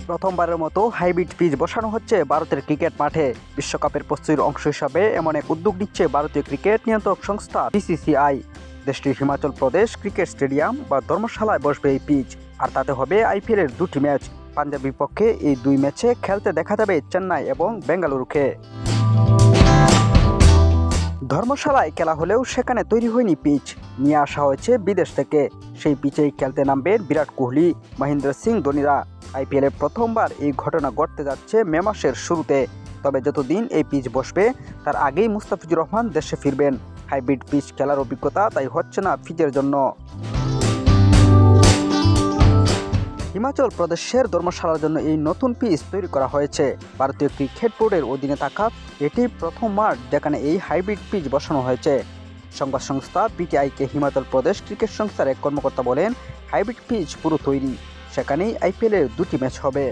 প্রথমবারের মতো hybrid pitch বসানো হচ্ছে ভারতের ক্রিকেট মাঠে। বিশ্বকাপের প্রস্তুতির অংশ হিসাবে এমন এক উদ্যোগ নিচ্ছে ভারতীয় ক্রিকেট নিয়ন্ত্রক সংস্থা বিসিসিআই। দেশটির হিমাচল প্রদেশ ক্রিকেট স্টেডিয়াম বা ধর্মশালায় বসবে এই পিচ, আর তাতে হবে আইপিএলের দুটি ম্যাচ। পাঞ্জাব বিপক্ষে এই দুই ম্যাচে খেলতে দেখা যাবে চেন্নাই এবং বেঙ্গালুরুকে। ধর্মশালায় খেলা হলেও সেখানে তৈরি হয়নি পিচ, নিয়ে আসা হয়েছে বিদেশ থেকে। সেই পিচেই খেলতে নামবেন বিরাট কোহলি, মহেন্দ্র সিং ধোনিরা। আইপিএলের প্রথমবার এই ঘটনা ঘটতে যাচ্ছে মে মাসের শুরুতে। তবে যতদিন এই পিচ বসবে তার আগেই মুস্তাফিজুর রহমান দেশে ফিরবেন। হাইব্রিড পিচ খেলার অভিজ্ঞতা তাই হচ্ছে না পিচের জন্য। হিমাচল প্রদেশের ধর্মশালার জন্য এই নতুন পিচ তৈরি করা হয়েছে। ভারতীয় ক্রিকেট বোর্ডের অধীনে থাকা এটি প্রথম মাঠ যেখানে এই হাইব্রিড পিচ বসানো হয়েছে। সংবাদ সংস্থা পিটিআইকে হিমাচল প্রদেশ ক্রিকেট সংস্থার এক কর্মকর্তা বলেন, হাইব্রিড পিচ পুরো তৈরি, সেখানেই আইপিএলের দুটি ম্যাচ হবে।